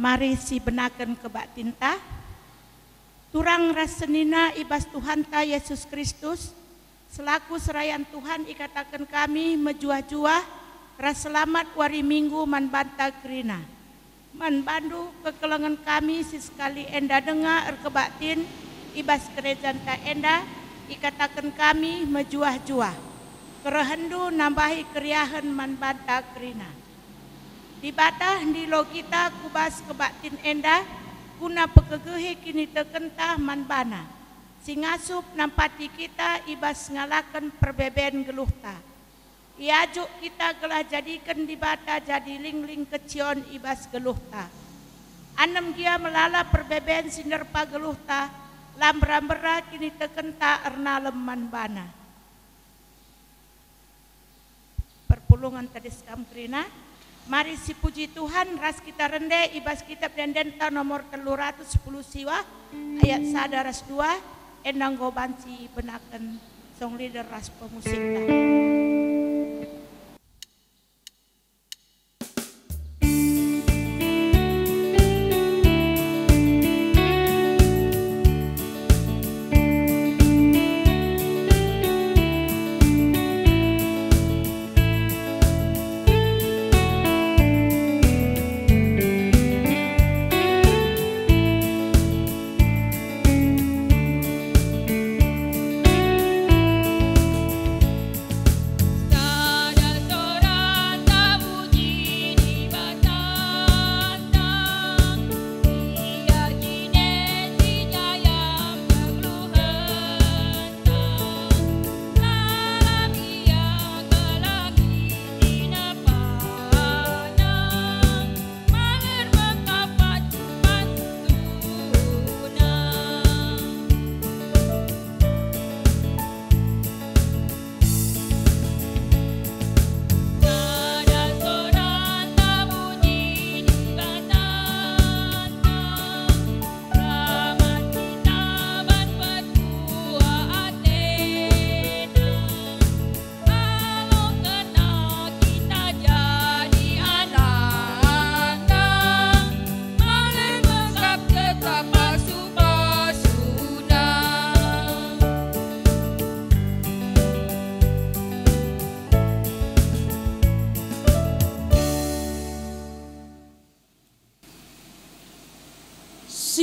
mari si benaken kebak tinta. Turang rasenina ibas Tuhan ta Yesus Kristus, selaku serayan Tuhan ikatakan kami mejuah-juah ras selamat wari minggu man banta kerina. Man bandu kekelengan kami sekali enda dengar kebatin ibas kerajaan ta enda ikatakan kami mejuah-juah. Kerehendu nambahi keriahan man banta kerina. Di batah di lo kita kubas kebatin enda guna pekegehe kini tekentah man bana. Singasup nampati kita ibas ngalakan perbeben geluhta. Iajuk kita gelah jadikan di bata jadi ling-ling kecion ibas geluhta. Anem dia melala perbeben sinerpa geluhta. Lambra-mbera kini tekenta erna leman bana. Perpulungan tadi sekam kerina. Mari si puji Tuhan ras kita rende ibas kitab dendenta nomor 310 siwa ayat sada ras 2 endang gobansi benaken song leader ras pemusik.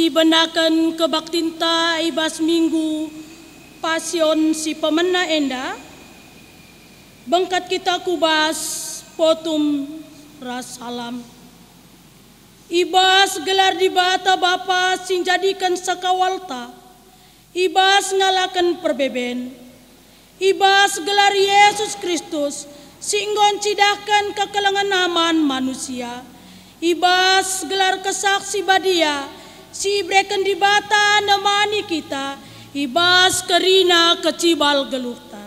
Benakan kebaktinta ibas minggu pasion si pemena enda bengkat kita kubas potum ras salam ibas gelar di bata bapa sing jadikan sakawalta ibas ngalakan perbeben ibas gelar Yesus Kristus singgon cidahkan kekelengan aman manusia ibas gelar kesaksi badia si breken di bata nemani kita ibas kerina kecibal geluhta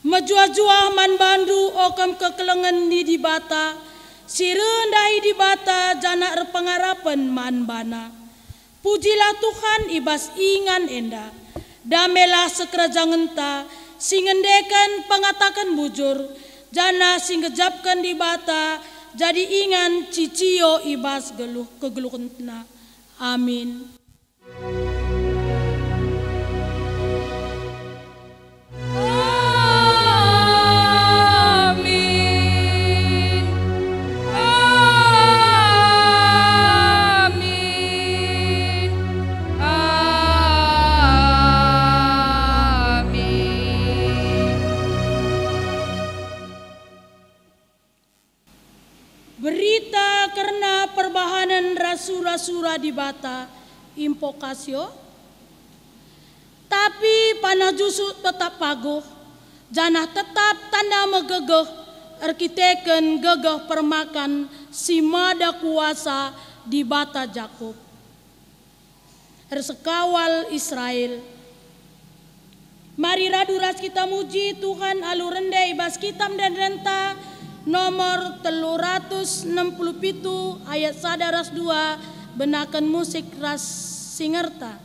menjuah-juah man bandu okam kekelengan di bata si rendahi di bata jana pengarapan man bana pujilah Tuhan ibas ingan enda damelah sekerajaan ta singendekan pengatakan bujur jana singgejapkan di bata jadi ingan cicio ibas geluh kegeluhna. Amin. Sura di bata impokasio tapi panah jusuk tetap paguh janah tetap tanda megegeh arkiteken gegeh permakan si mada kuasa di bata Jakub ersekawal Israel mari raduras kita muji Tuhan alu rende ibas kitam dan renta nomor 367 ayat sadaras 2 benakan musik ras singerta.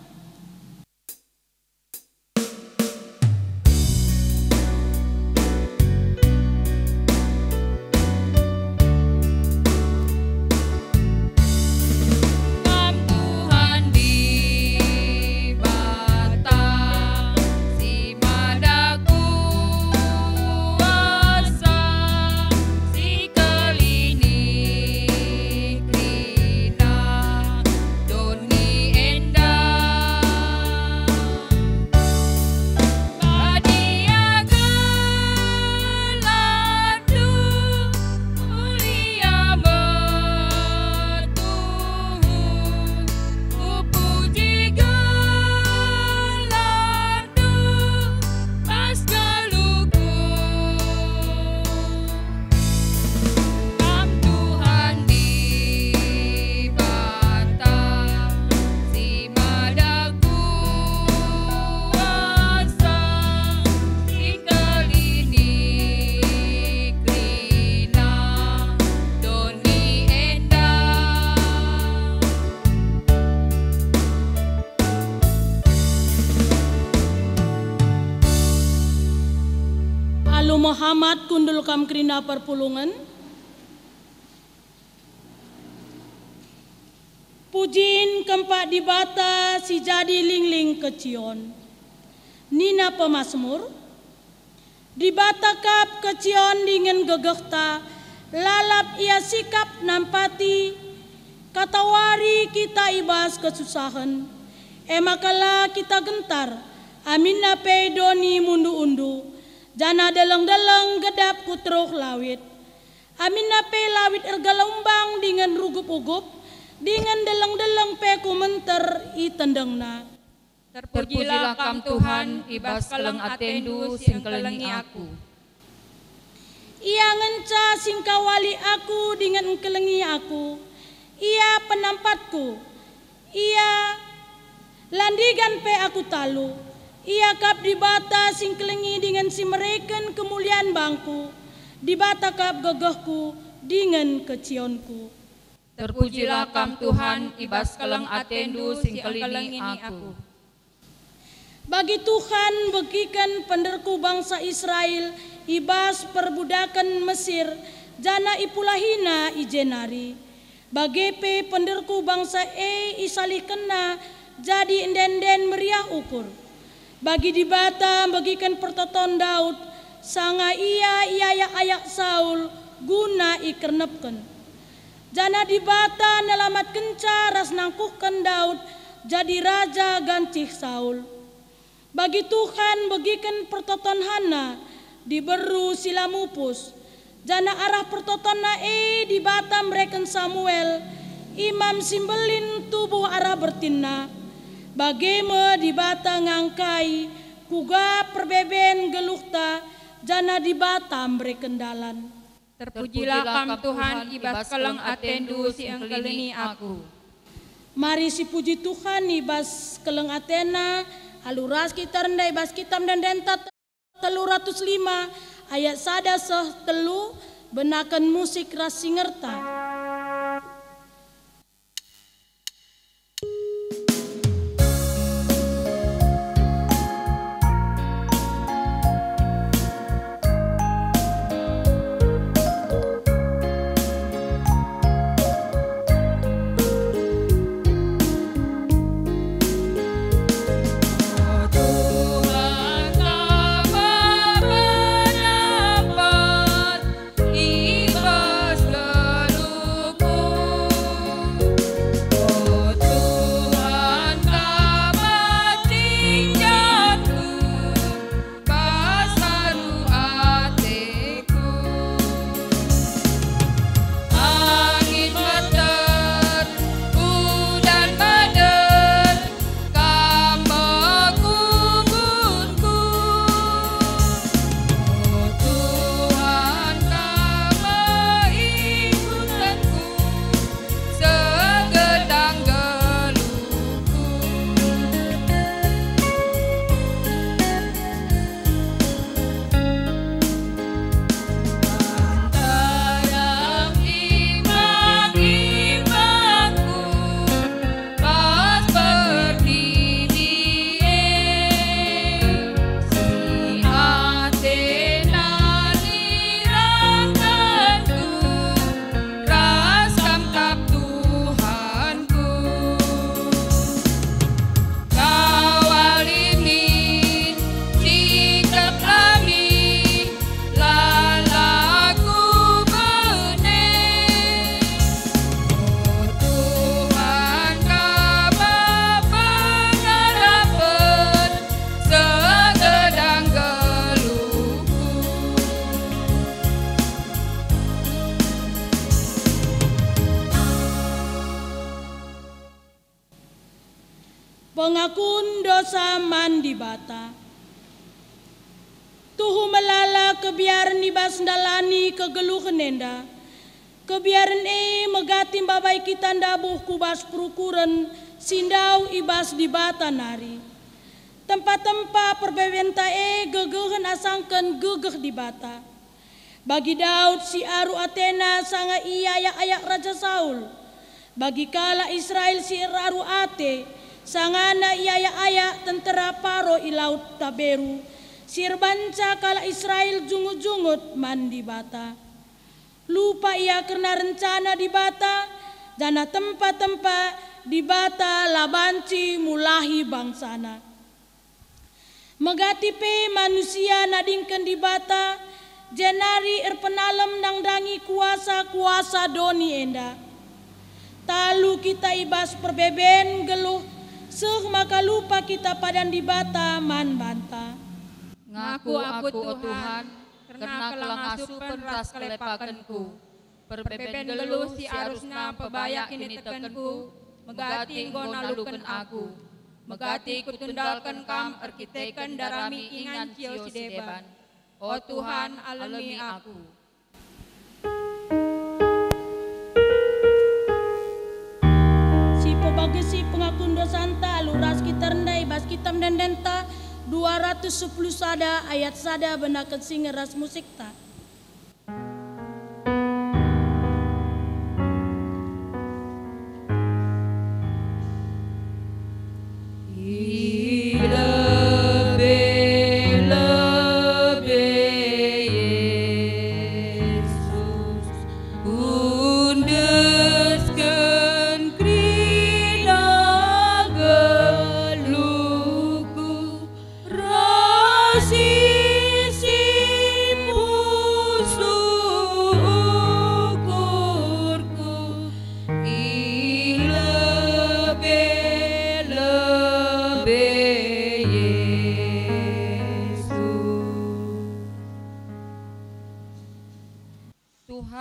Muhammad kundul kam kerina perpulungan. Pujin kempak di bata si jadi lingling kecion. Nina pemasmur. Di bata kap kecion dengan gegekta. Lalap ia sikap nampati. Katawari kita ibas kesusahan. Emakala kita gentar. Amin nape doni mundu undu. Jana deleng-deleng gedap kutruk lawit. Amin nape lawit ergalaumbang dengan rugup-ugup. Dengan deleng-deleng peku menter itendengna. Terpujilah kam Tuhan, ibas keleng atendu sing kelengi aku. Ia ngenca sing kawali aku dengan kelengi aku. Ia penampatku. Ia landigan pe aku talu. Ia kap di bata sing kelengi dengan si mereken kemuliaan bangku. Di bata kap gegehku dengan kecionku. Terpujilah kam Tuhan, ibas keleng atendu sing kelengi aku. Bagi Tuhan begikan penderku bangsa Israel, ibas perbudakan Mesir, jana ipulahina ijenari. Bagi pe penderku bangsa isalih kena, jadi endenden meriah ukur. Bagi di bata bagikan pertoton Daud, sanga ia ayak Saul, guna ikernepken. Jana di bata nelamat kenca ras nangkuhkan Daud jadi raja gancih Saul. Bagi Tuhan bagikan pertoton Hana diberu silamupus. Jana arah pertoton di bata mereken Samuel imam simbelin tubuh arah bertina. Bageme di bata ngangkai kuga perbeben gelukta jana di bata mereken dalan. Terpujilah kam Tuhan, ibas keleng atendu sing kelengi aku. Mari si puji Tuhan ibas keleng atena, aluras kita rendah ibas kitam dan dentat 305 ayat sada seh telu benakan musik ras singerta. Pengakun dosa mandi bata. Tuhu melala kebiaran ibas ndalani kegeluh nenda. Kebiaran megatim babai kita ndabuh kubas perukuran sindau ibas di bata nari. Tempat-tempat perbewenta gegehen asangkan gegeh di bata. Bagi Daud si aru Athena sanga ia ayak Raja Saul. Bagi kala Israel si aru Ate sangana ia ayak tentera paro i laut Taberu. Sirbanca kala Israel jungut-jungut man di bata. Lupa ia karena rencana di bata, jana tempat-tempat di bata labanci mulahi bangsana. Megati pe manusia nadingkan di bata, jenari erpenalem nangdangi kuasa-kuasa doni enda. Talu kita ibas perbeben geluh, seh maka lupa kita padan di bata man banta. Ngaku aku Tuhan, karena kelang asupan ras kelepakanku. Perbeben geluh si arusna pebaya kini tekanku, megati nggon nalukan aku. Megati kutundalkan kam arkitekan darami ingan cio si deban. O Tuhan alami aku. Si pebagesi pengakun dosanta luras kita rendai bas kitam dan denta 210 sada ayat sada benakan singeras musik ta.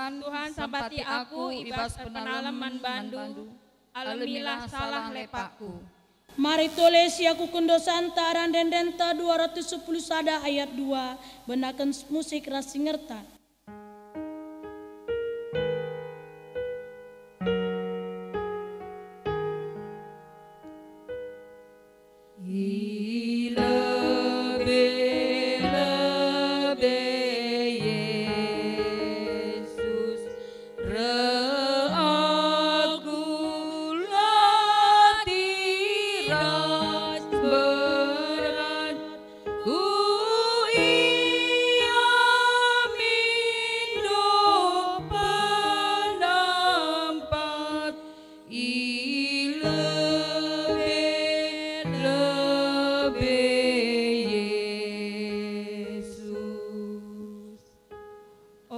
Tuhan sampati aku ibas penalaman bandu, alamilah salah lepakku. Mari tolesi aku kundosanta randen denta 210 sada ayat 2 benakan musik rasingerta.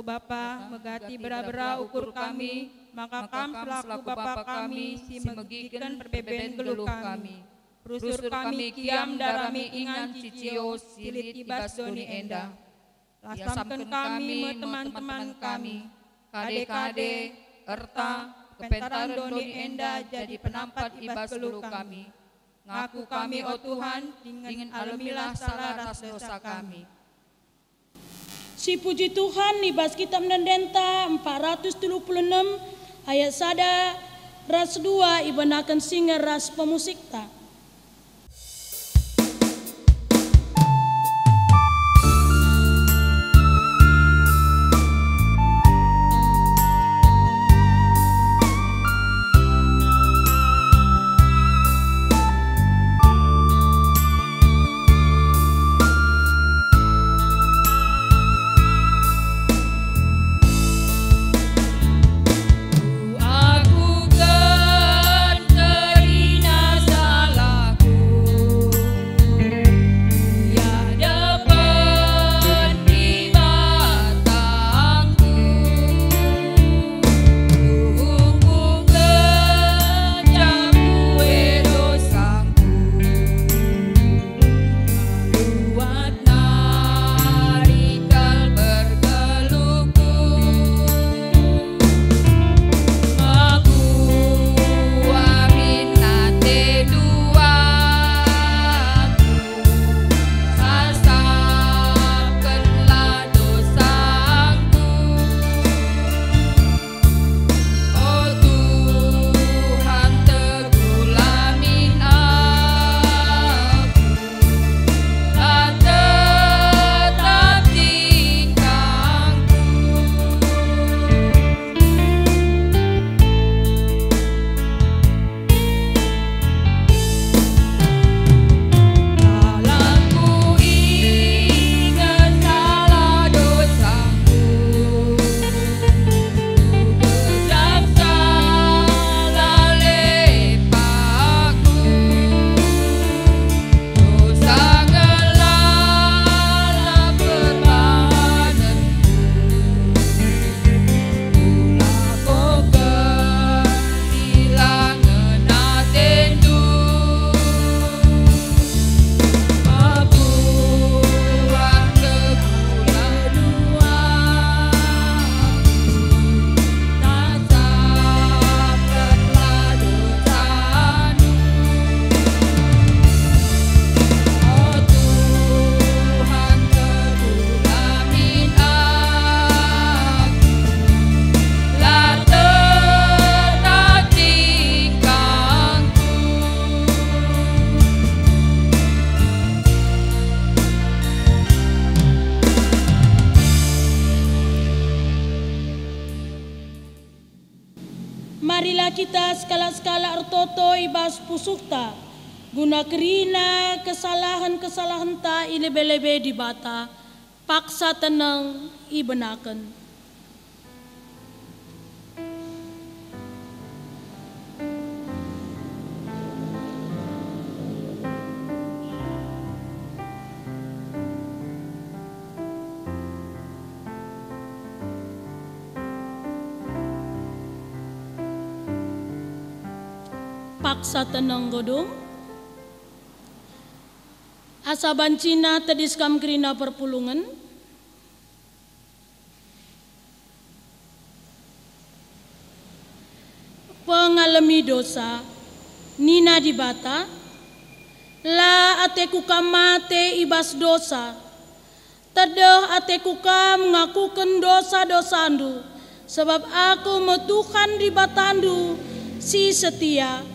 Bapa, megati bera-bera ukur kami, maka kam selaku Bapa kami, si megikan perbeben geluh kami. Rusur kami kiam darami ingan cicio, silit ibas doni enda. Lasamkan kami teman-teman kami, kade-kade, erta, kepentaran doni enda jadi penampat ibas geluh kami. Ngaku kami, o Tuhan, ingin alamilah salah ras dosa kami. Si puji Tuhan ibas kitab dendenta 436 ayat sada ras 2 ibenakan singer ras pemusikta. Aku kan terina salah. kita skala-skala ertoto ibas pusukta guna kerina kesalahan-kesalahan ta ilebe-lebe di bata paksa tenang ibenaken. Paksa tenang godong asa bancina tediskam kerina perpulungan pengalami dosa nina di bata la ateku kamate ibas dosa tedeh ateku kam ngakuken dosa-dosandu sebab aku metuhan di batandu si setia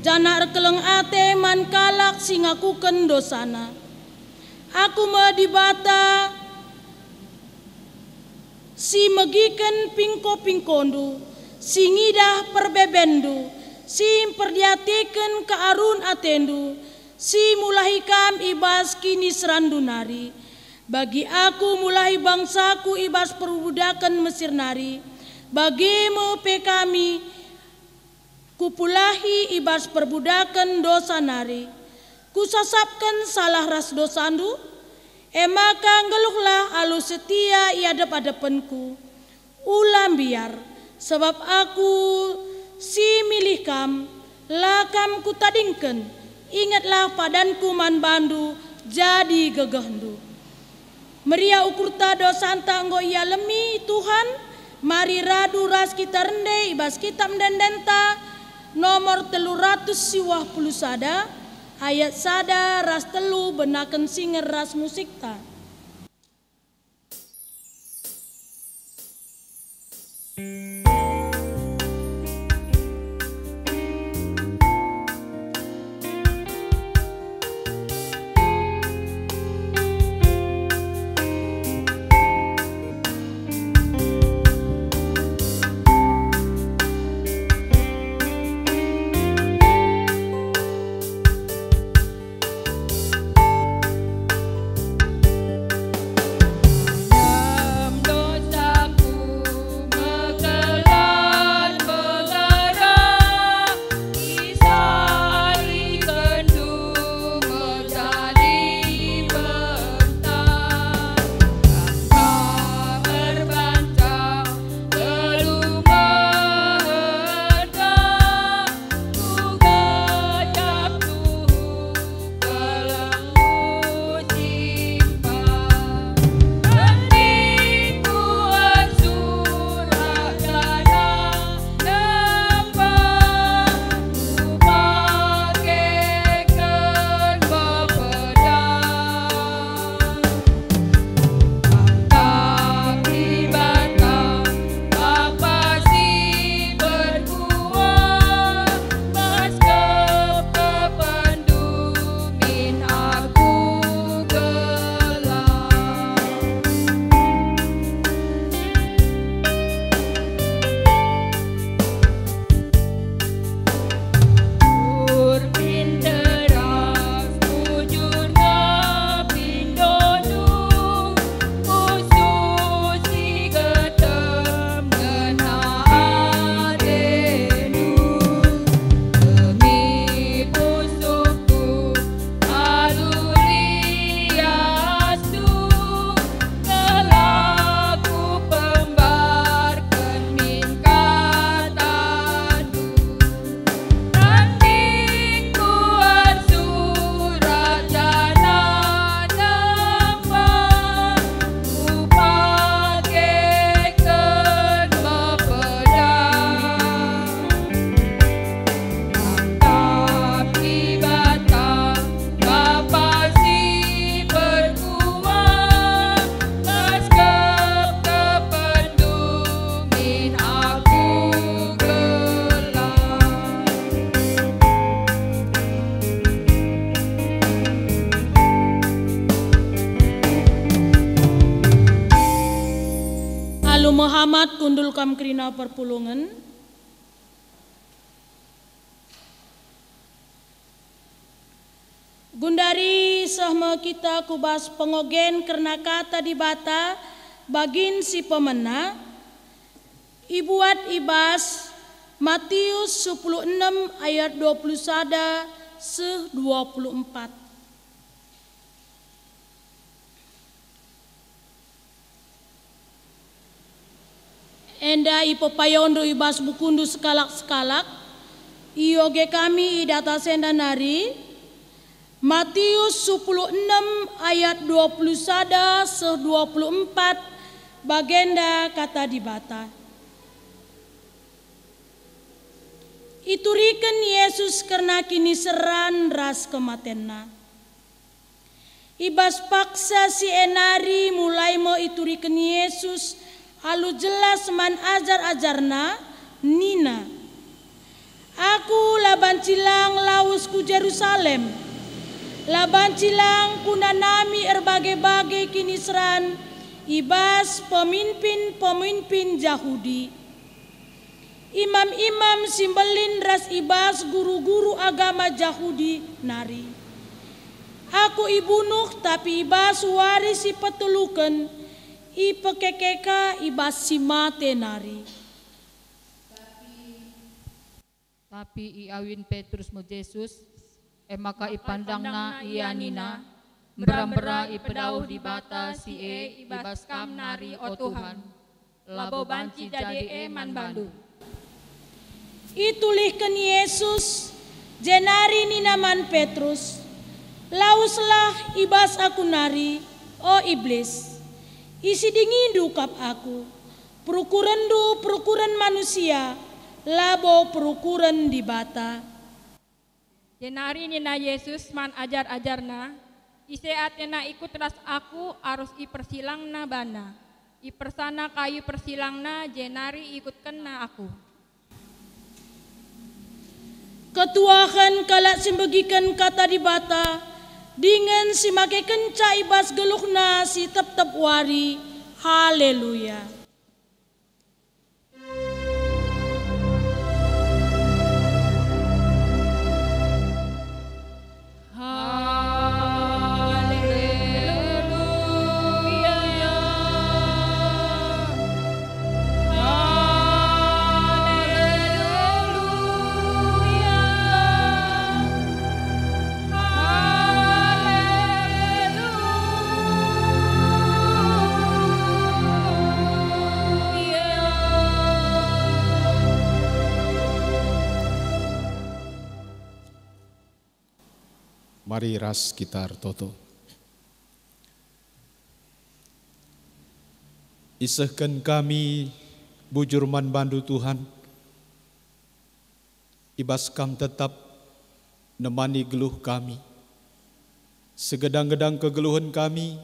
jana rekeleng ate man kalak si ngakuken dosana. Aku medibata si megiken pingko-pingkondu, si ngidah perbebendu, si perdiatiken kearun atendu, si mulahikam ibas kini serandu nari. Bagi aku mulahi bangsaku ibas perbudakan Mesir nari, bagimu pekami kupulahi ibas perbudakan dosa nari, kusasapkan salah ras dosandu, maka ngeluhlah alu setia iadep-adepenku, ulam biar, sebab aku si milih kam, lakam kutadingken, ingatlah padanku man bandu, jadi gegehndu. Meria ukurta dosanta nggo ia lemi Tuhan, mari radu ras kita rende ibas kitab dendenta, nomor 350 sada ayat sada ras telu benaken singer ras musikta. Muhammad kundul kam kerina perpulungan Gundari sahma kita kubas pengogen karena kata di bata bagin si pemena. Ibuat ibas Matius 16 ayat 21 se-24. Enda ipopayondo ibas bukundu sekalak-sekalak. Iyoge kami idata senda nari. Matius 16 ayat 21 se-24 bagenda kata di bata. Iturikan Yesus karena kini seran ras kematenna. Ibas paksa si enari mulai mau iturikan Yesus alu jelas man ajar-ajarna nina. Aku laban cilang laus ku Jerusalem. Laban cilang kunanami erbagai-bagai kini seran ibas pemimpin-pemimpin Yahudi. Imam-imam simbelin ras ibas guru-guru agama Yahudi nari. Aku ibunuh tapi ibas warisi petulukan ipekekeka ibas simate nari. Tapi iawin Petrus mo Jesus, maka ipandangna iya nina, mbera-mbera ipedauh di bata si ibas kam nari o Tuhan, labo banci jadi man bandu. Itulihkan Yesus, jenari ninaman Petrus, lauslah ibas aku nari, o iblis, isi dingindu kap aku, perukuran manusia, labo perukuran di bata. Jenari nina Yesus man ajar-ajarna, iseatena ikut ras aku arus ipersilangna bana. Ipersana kayu persilangna jenari ikutkenna aku. Ketuahan kalak simbagikan kata di bata, dengan si make kenca ibas geluhna si tep-tep wari. Haleluya. Mari ras kita toto. Isahkan kami bujur man bandu Tuhan. Ibas kam tetap nemani geluh kami. Segedang-gedang kegeluhan kami,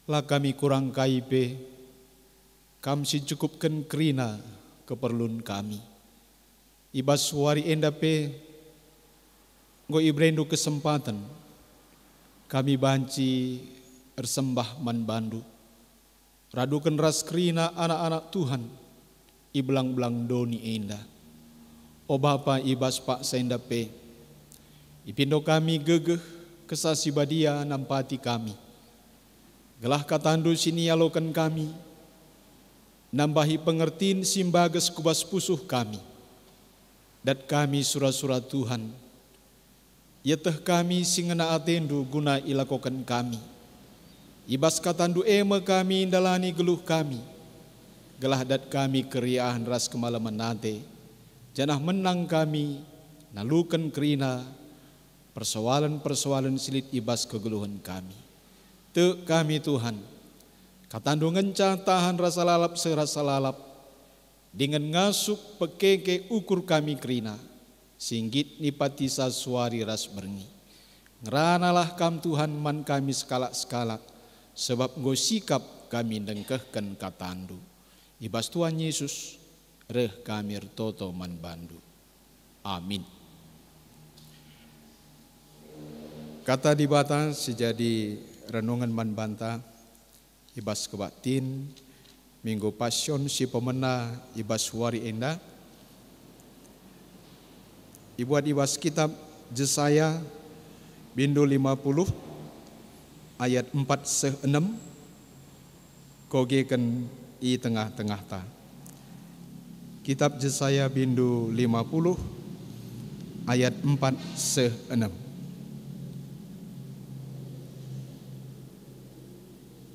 lah kami kurang kaipe. Kam si cukupkan kerina keperluan kami. Ibas wari endape Ngo ibrendu kesempatan kami banci ersembah man bandu. Radukan ras kerina anak-anak Tuhan iblang-blang doni enda. O Bapa ibas pak sendape ipindo kami gegeh kesasi badia nampati kami. Gelah katandu sini alokan kami. Nambahi pengertiin simbages kubas pusuh kami. Dat kami surat-surat Tuhan. Yeteh kami singena atendu guna ilakokan kami. Ibas katandu ema kami indalani geluh kami. Gelah dat kami keriahan ras kemalaman nate. Janah menang kami nalukan kerina persoalan-persoalan silit ibas kegeluhan kami. Te kami Tuhan. Katandu ngenca tahan rasa lalap serasa lalap. Dengan ngasuk pekeke ukur kami kerina. Singgit nipati sasuari ras berngi. Ngeranalah kam Tuhan man kami sekalak-sekalak. Sebab nggo sikap kami dengkehkan katandu. Ibas Tuhan Yesus, reh kami toto man bandu. Amin. Kata di bata sejadi renungan man banta. Ibas kebatin, minggu pasyon si pemena ibas wari enda. Ibuat ibas kitab Jesaya Bindu 50 ayat 4-6 kogekan i tengah-tengah ta. Kitab Yesaya bindu 50 ayat 4-6.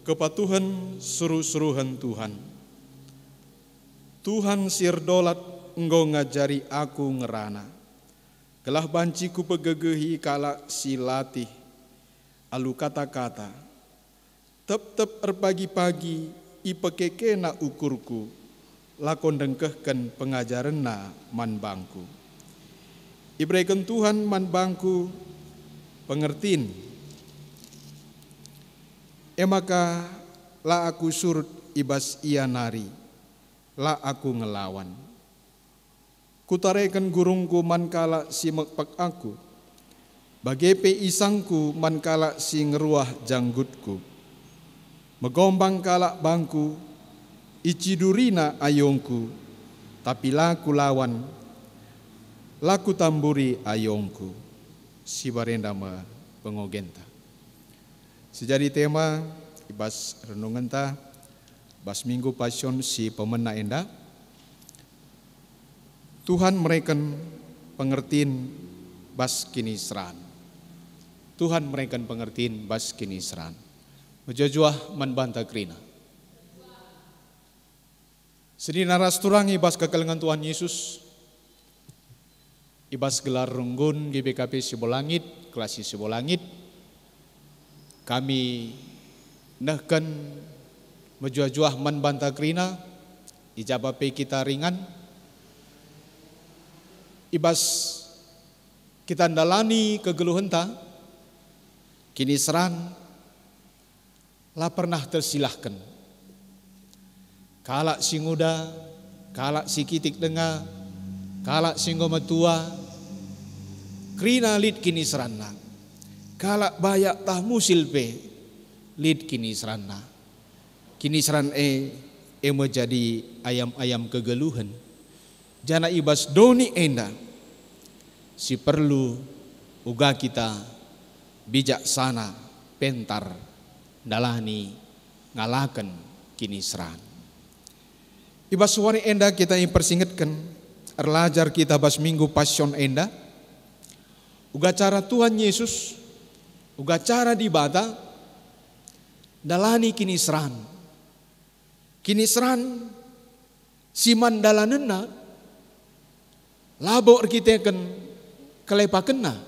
Kepatuhan suruh-suruhan Tuhan. Tuhan sirdolat engkau ngajari aku ngerana. Kelah banciku pegegehi kala silatih. Alu kata-kata. Tep-tep pagi-pagi ipekekena ukurku. Lakon dengkehken pengajaranna man bangku. Ibrekan Tuhan man bangku pengertiin. Maka la aku surut ibas ia nari, la aku ngelawan. Kutarekan gurungku mankala si mekpak aku, bagepe isangku mankala si ngeruah janggutku. Megombang kalak bangku, icidurina ayongku, tapi laku lawan, laku tamburi ayongku. Si barenda me pengogenta. Sejadi tema ibas renungan ta bas minggu pasion si pemena enda. Tuhan mereken pengertiin bas kinisran. Tuhan mereken pengertiin bas kinisran. Mejajuah manbanta krina. Sedih naras turangi bas kekelengan Tuhan Yesus. Ibas gelar runggun GBKP Sibolangit, Klasi Sibolangit. Kami nahkan mejuah-juah manbanta krina, ijabape kita ringan. Ibas kita ndalani kegeluhan ta, kini seran, lah pernah tersilahkan. Kalak si nguda, kalak si kitik denga, kalak si ngometua, krina lid kini serana. Kalak bayak tah musil pe lid kini serana. Kini seran menjadi ayam-ayam kegeluhan. Jana ibas doni enda. Si perlu uga kita bijaksana pentar dalani ngalakan kini seran. Ibas wari enda kita yang persingetkan erlajar kita bas minggu pasion enda. Uga cara Tuhan Yesus uga cara di bata dalani kini seran. Kini seran siman dalanena labo kita kan kelepakenna.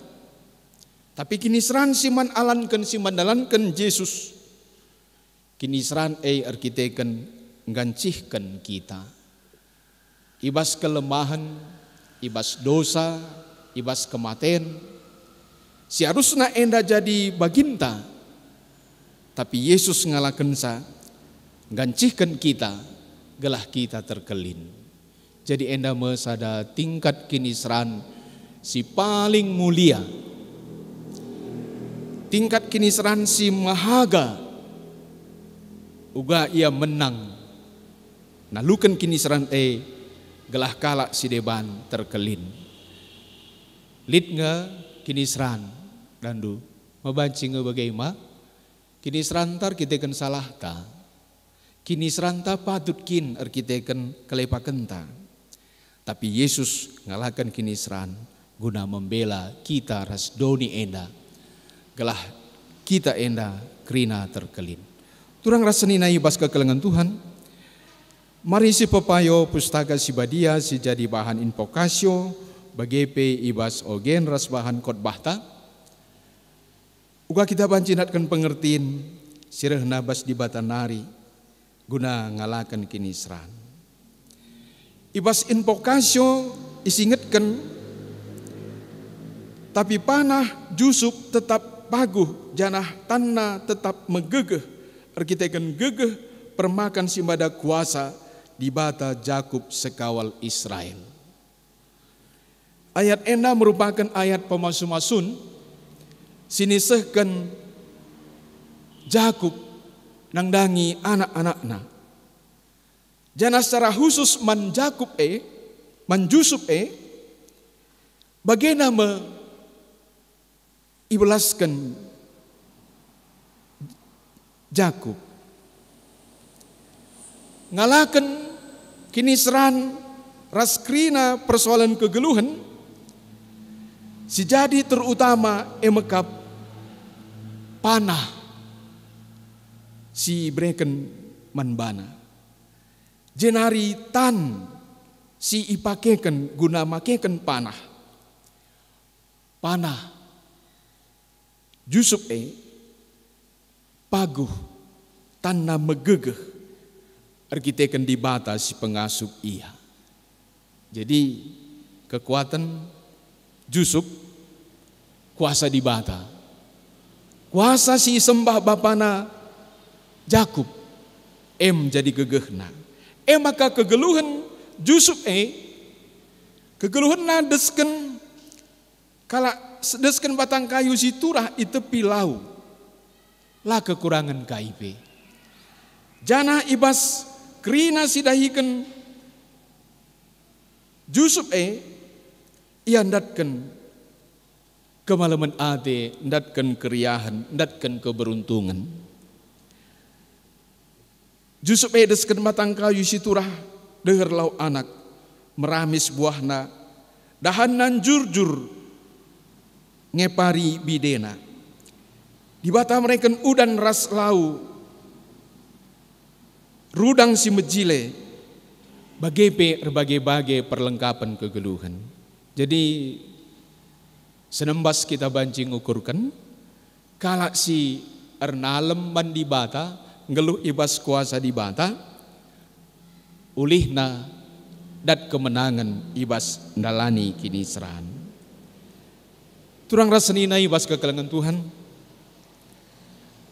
Tapi kini seran siman alankan siman dalankan Yesus. Kini seran kita kan ngancihkan kita. Ibas kelemahan, ibas dosa, ibas kematian. Seharusnya enda jadi baginta, tapi Yesus ngalakan sa, gancihkan kita, gelah kita terkelin. Jadi enda mesada tingkat kinisran si paling mulia, tingkat kinisran si mahaga, uga ia menang. Nalukan kinisran gelah kalak si deban terkelin. Lid nga kinisran. Dandu, mabanci nga bagaimana? Kini serantar kita kan salah ta. Kini seranta patut kin kita kan kelepakan ta. Tapi Yesus ngalakan kini seran guna membela kita ras doni enda. Gelah kita enda krina terkelin. Turang rasenina ibas kekelengan Tuhan. Mari si pepayo pustaka si badia si jadi bahan invokasio bagepe ibas ogen ras bahan khotbah ta. Uga kita bancinatkan pengertiin sireh nabas di batanari guna ngalakan kinisran. Ibas invokasio isingetkan tapi panah jusuk tetap paguh janah tanah tetap megegeh erkitekan gegeh permakan simbada kuasa di bata Jakub sekawal Israel. Ayat enda merupakan ayat pemasu-masun sinisehkan Jakub nangdangi anak-anakna. Jana secara khusus man Jakub man Yusuf bagaimana ibelaskan Jakub ngalakan kinisran raskrina persoalan kegeluhan si jadi terutama emekap panah si breken manbana jenari tan si ipakekan guna makekan panah Yusuf paguh tanah megegeh arkiteken di bata si pengasuh ia. Jadi kekuatan Yusuf kuasa di bata. Kuasa si sembah bapana Jakub jadi gegehna. Maka kegeluhan Yusuf kegeluhan na desken kala desken batang kayu si turah itu pilau lah kekurangan KIP. Jana ibas krina sidahiken Yusuf ia ndatken kemalaman ade, ndatken keriahan, ndatken keberuntungan. Yusuf desken batang kayu si turah deher lau anak meramis buahna dahanan jurjur ngepari bidena. Di bata mereka udan ras lau rudang si mejile berbagai perlengkapan kegeluhan. Jadi senembas kita bancing ukurkan kalak si ernalem mandi bata ngeluh ibas kuasa di bata ulihna dat kemenangan ibas ndalani kini seran. Turang rasanina ibas kekelangan Tuhan.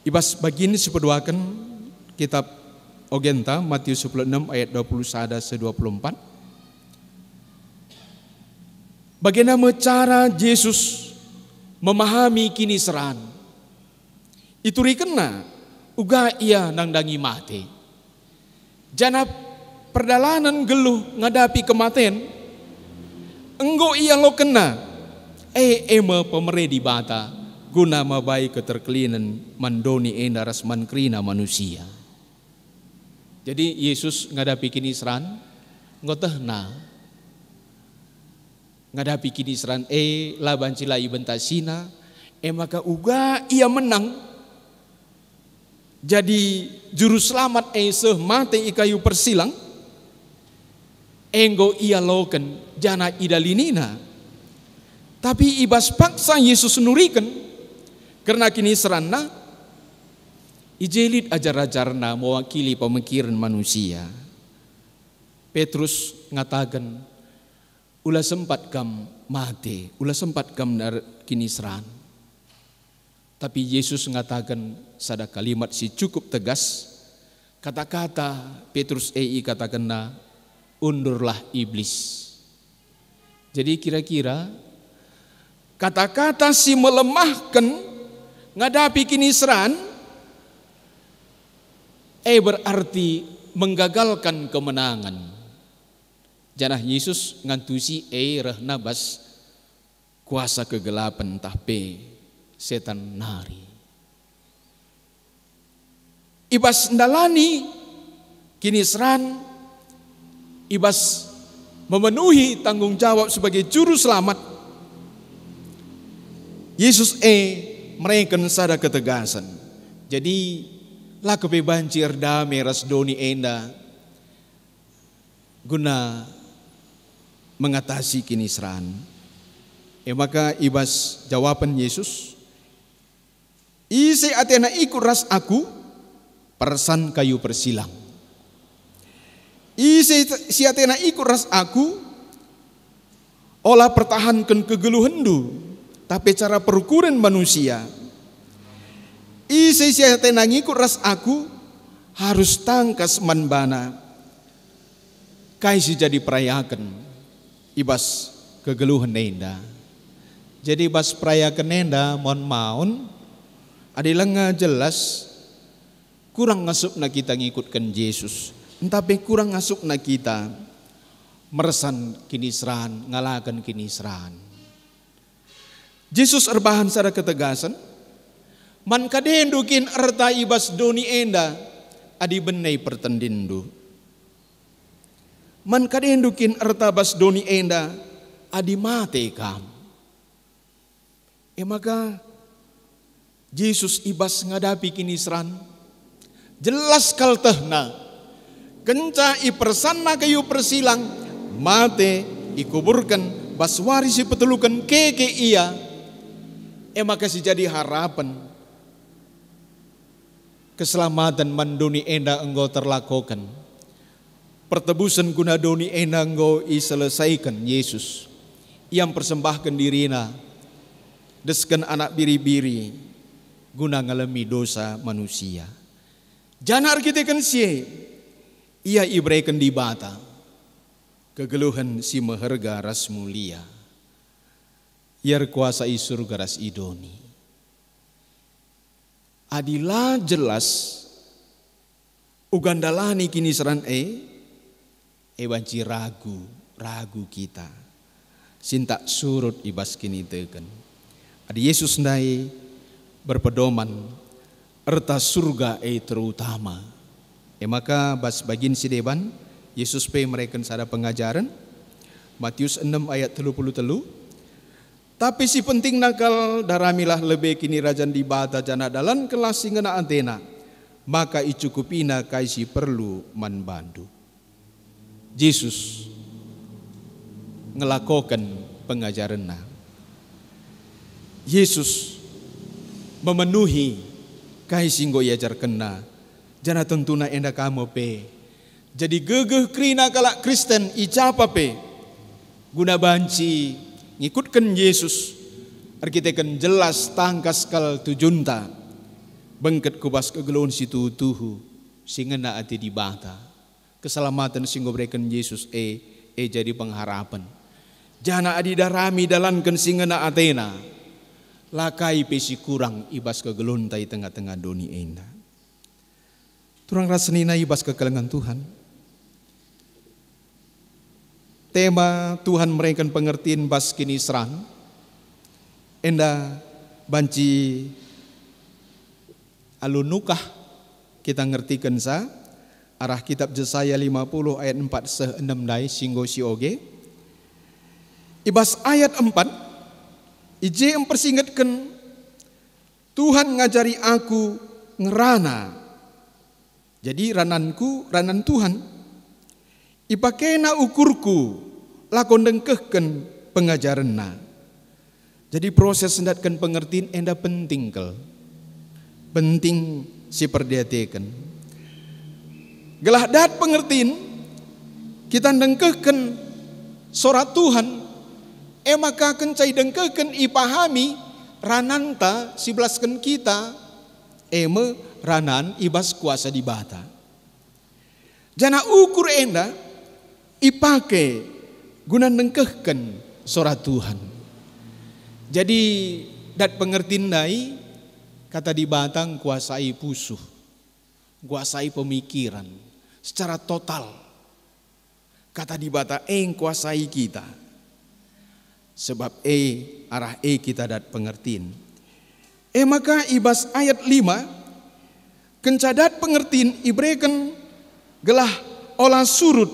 Ibas bagini sepeduakan kitab Ogenta Matius 16 ayat 21-24. Bagaimana cara Yesus memahami kini seran. Itu rikena uga ia nangdangi mati. Jana perdalanan geluh ngadapi kematian. Enggo ia lo kena. Ema pemere di bata guna mabai keterkelinan mandoni enda rasman krina manusia. Jadi Yesus ngadapi kini seran ngotehna ngadapi kini seran labancila ibentasina maka uga ia menang jadi juru selamat seh mate ikayu persilang enggo ia loken jana idalinina tapi ibas paksa Yesus nurikan karena kini serana ijelit ajar-ajarna mewakili pemikiran manusia. Petrus ngatakan ulah sempat kam mati, ulah sempat kam kini seran. Tapi Yesus ngatakan sada kalimat si cukup tegas. Kata-kata Petrus katakanna undurlah iblis. Jadi kira-kira kata-kata si melemahkan ngadapi kini seran berarti menggagalkan kemenangan. Janah Yesus ngantusi rehna bas kuasa kegelapan tahpe setan nari. Ibas ndalani kini seran ibas memenuhi tanggung jawab sebagai juru selamat. Yesus mereka sada ketegasan. Jadi lah kebebancir dame rasdoni enda guna mengatasi kini seran. Maka ibas jawaban Yesus isi atena ikut ras aku persan kayu persilang. Isi si atena ikut ras aku olah pertahankan kegeluhendu tapi cara perukuran manusia. Isi tena ngikut ras aku harus tangkas manbana. Kaisi jadi perayakan ibas kegeluhan nenda. Jadi ibas perayakan nenda maun adalah nggak jelas kurang ngasup na kita ngikutkan Yesus. Tapi kurang ngasup na kita meresan kini seran ngalakan kini seran. Yesus erbahan sada ketegasan. Man kadendukin erta ibas doni enda adi benai pertendindu. Man kadendukin erta bas doni enda adi mate kam. Maka Yesus ibas ngadapi kinisran jelas kaltehna kenca ipersanna kayu persilang mate ikuburkan bas warisi petelukan keke iya. Maka si jadi harapan keselamatan mandoni enda engkau terlakukan. Pertebusan guna doni enda engkau iselesaikan Yesus. Yang persembahkan dirina. Desken anak biri-biri. Guna ngalami dosa manusia. Janar kita kan sie. Ia ibraikan di bata. Kegeluhan si meherga ras mulia. Iar kuasai surga ras idoni. Adilah jelas ugandalani kinisran banci ragu kita sinta surut ibas kini teken adi Yesus ndai berpedoman erta surga terutama maka bas bagin si deban Yesus mereka sada pengajaran Matius 6 ayat 33. Tapi si penting nakal daramilah lebih kini rajan di bata jana dalan kelas singena antena. Maka icukupina kaisi perlu manbandu. Yesus ngelakokan pengajaranna. Yesus memenuhi kaisi nggo iajar kena. Jana tentuna enda kamu pe. Jadi gegeh krina kalak Kristen icapa pe. Guna banci ngikutkan Yesus arkitekan jelas tangkas kal tujunta bengket kubas kegeluan situ tuhu singena ati di bata keselamatan singgo berikan Yesus jadi pengharapan jana adi darami dalankan singena atena lakai pesi kurang ibas kegeluan tai tengah-tengah doni enda turang rasenina ibas kekelengan Tuhan. Tema Tuhan merengkan pengertian bas kinisran. Enda banci alunukah kita ngertikan sa. Arah kitab Yesaya 50 ayat 4 6 dai singgo si oge. Ibas ayat 4. Ije mempersingatkan Tuhan ngajari aku ngerana. Jadi rananku, ranan Tuhan. Ipakena ukurku lakon dengkehken pengajaranna. Jadi proses sendatkan pengertian enda penting kel. Penting si perdiatekan. Gelah dat pengertian kita dengkehken sorat Tuhan. Maka kencai dengkehken ipahami rananta si belasken kita. Ranan ibas kuasa di bata. Jana ukur enda ipake guna nengkehkan sorat Tuhan. Jadi dat pengertian dai kata di batang kuasai pusuh, kuasai pemikiran secara total. Kata di bata kuasai kita. Sebab arah kita dat pengertian. Maka ibas ayat 5 kencadat pengertian ibrekan gelah olah surut.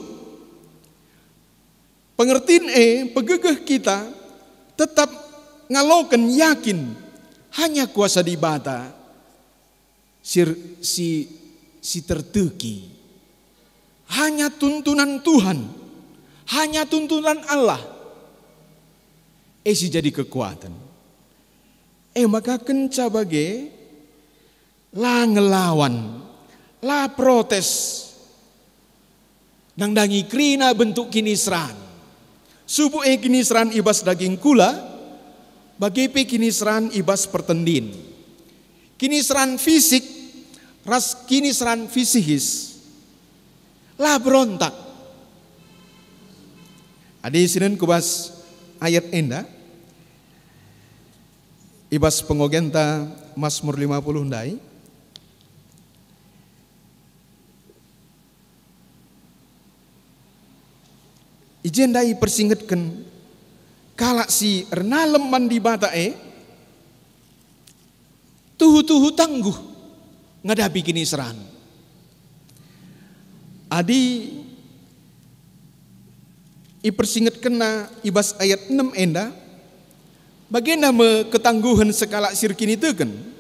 Pengertian pegegeh kita tetap ngaloken yakin hanya kuasa di bata si terteki. Hanya tuntunan Tuhan, hanya tuntunan Allah. Si jadi kekuatan. Maka kenca bage la ngelawan, la protes. Nang dangi krina bentuk kinisran. Subuh kinisran ibas daging kula, bagi kinisran ibas pertendin. Kinisran fisik, ras kinisran fisikis. Lah berontak. Adi sinen kubas ayat enda. Ibas pengogenta Mazmur 50 ndai. Ijendai persingetken kalak si ernalem mandi bata tuhu-tuhu tangguh ngadapi kini seran. Adi ipersingat kena ibas ayat 6 enda bagaimana ketangguhan sekala sir kini teken.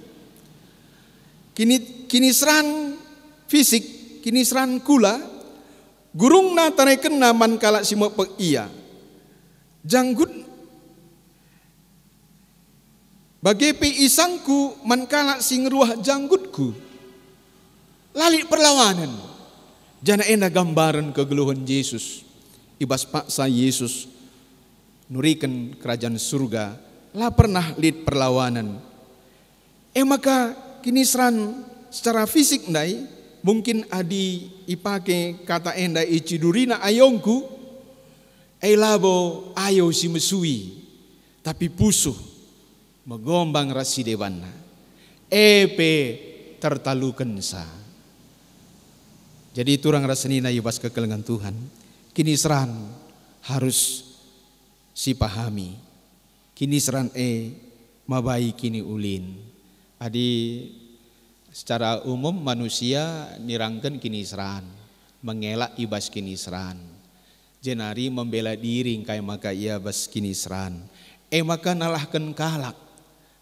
Kini seran fisik, kini seran kula gurung na tareken naman kala si mepek iya. Janggut bagi pe isangku man kala si ngeruah janggutku. Lali perlawanan. Jana ena gambaran kegeluhan Yesus. Ibas paksa Yesus nurikan kerajaan surga. Lah pernah lid perlawanan. Maka kini seran secara fisik ndai mungkin adi ipake kata enda icidurina ayongku labo ayo si mesui tapi pusuh megombang rasi dewana epe tertalukan sa. Jadi turang rasanina ibas kekelengan Tuhan kini seran harus si pahami kini seran mabai kini ulin. Adi secara umum manusia nirangkan kini seran mengelak ibas kini seran. Jenari membela diri kaya maka ia bas kini seran. Maka nalahkan kalak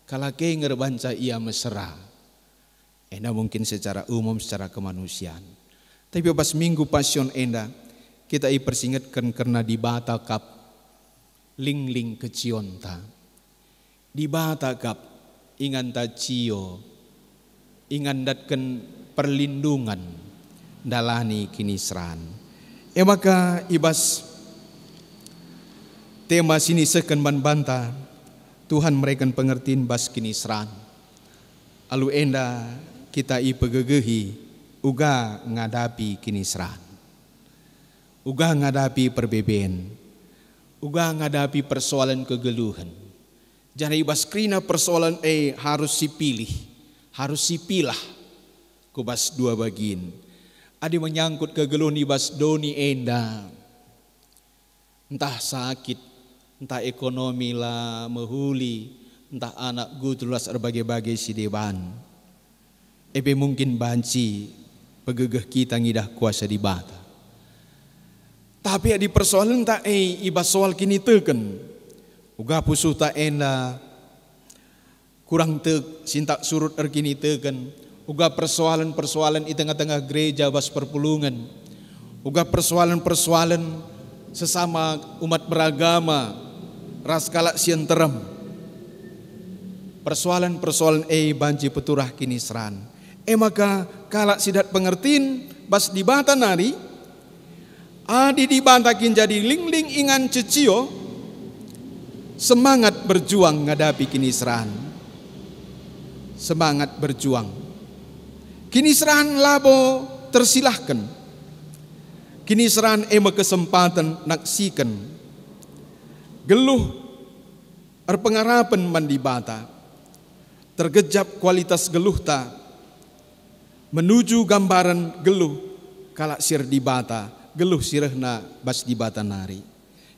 kalake ngerbanca ia mesra. Enda mungkin secara umum secara kemanusiaan. Tapi pas minggu pasion enda kita ipersingatkan karena di bata kap ling kecionta. Di bata kap ingan ta cio ingan datkan perlindungan dalani kini seran. Maka ibas tema sini seken banta Tuhan mereka pengertiin bas kini seran. Alu enda kita ipegegehi uga ngadapi kini seran. Uga ngadapi perbeben. Uga ngadapi persoalan kegeluhan. Jadi ibas krina persoalan harus dipilih. Harus dipilah. Kubas dua bagian. Adi menyangkut kegeluhan ibas doni enda. Entah sakit. Entah ekonomi lah mehuli. Entah anak gutulas berbagai-bagai si deban. Mungkin banci. Pegegeh kita ngidah kuasa di bata. Tapi di persoalan tak ibas soal kini teken. Uga pusuh tak enda. Kurang tek sintak surut erkini teken. Uga persoalan-persoalan di tengah-tengah gereja bas perpulungan. Uga persoalan-persoalan sesama umat beragama. Raskala sian terem. Persoalan-persoalan banci peturah kini seran. Maka kalak sidat pengertiin bas di bata nari adi dibantakin jadi ling ingan cecio semangat berjuang ngadapi kini seran. Semangat berjuang kini seran labo tersilahkan kini seran kesempatan naksikan geluh erpengarapan mandi bata tergejap kualitas geluh ta menuju gambaran geluh kalak sir di bata geluh sirehna bas di bata nari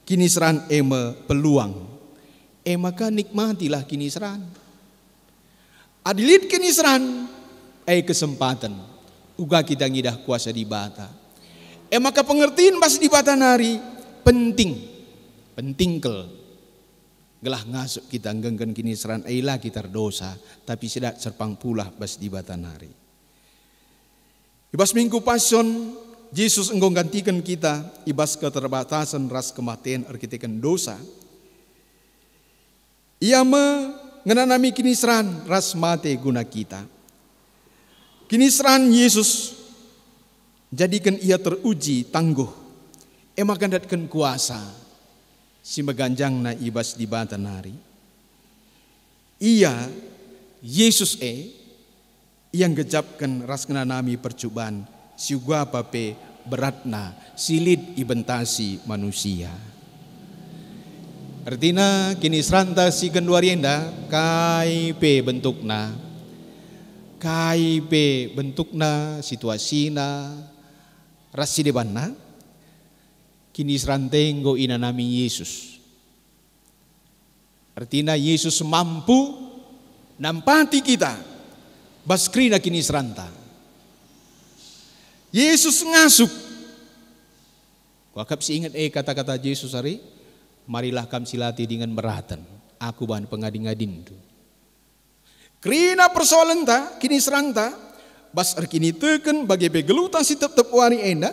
kini seran peluang maka nikmatilah kini seran adilit kini seran kesempatan uga kita ngidah kuasa di bata maka pengertiin bas di bata nari penting kel gelah ngasuk kita ngengken kini seran lah kita dosa tapi sidak serpang pulah bas di bata nari. Ibas minggu pasion Yesus enggong gantikan kita ibas keterbatasan ras kematian arkitekan dosa. Ia mengenanami kini seran ras mate guna kita. Kini seran Yesus jadikan ia teruji tangguh. Maka datkan kuasa si meganjang na ibas di bata nari. Ia Yesus yang gejapkan ras nami percubaan siuga pape beratna silid ibentasi manusia. Artinya kini seranta si genduarienda kaipe bentukna situasina rasi debanna kini serantenggo inanami Yesus. Artinya Yesus mampu nampati kita Baskrina kini seranta. Yesus ngasup. Wakap si ingat kata-kata Yesus hari, marilah kam silati dengan meratan. Aku bahan pengading-ading tu. Krina persoalan ta, kini seranta, bas kini teken bagi begelutan si tetep wari enda.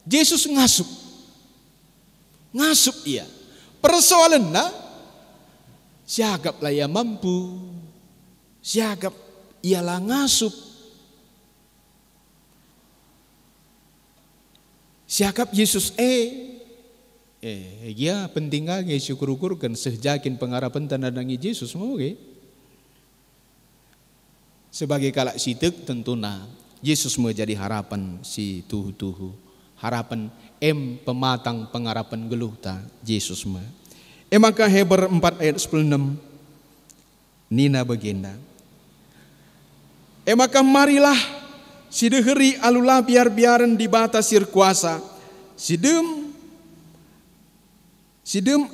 Yesus ngasup. Ngasup ia. Persoalan na, siagap lah ia mampu. Siagap ialah ngasup. Siagap Yesus ya penting lagi syukur-syukurkan sejakin pengharapan tandangi Yesus mau ke? Sebagai kalak sitek tentunya Yesus menjadi harapan si tuhu-tuhu, harapan pematang pengharapan geluhta Yesus mah. Maka Heber 4 ayat 16 nina bagenda. Maka marilah si deheri alulah biar-biaran di batas sir kuasa. Sidem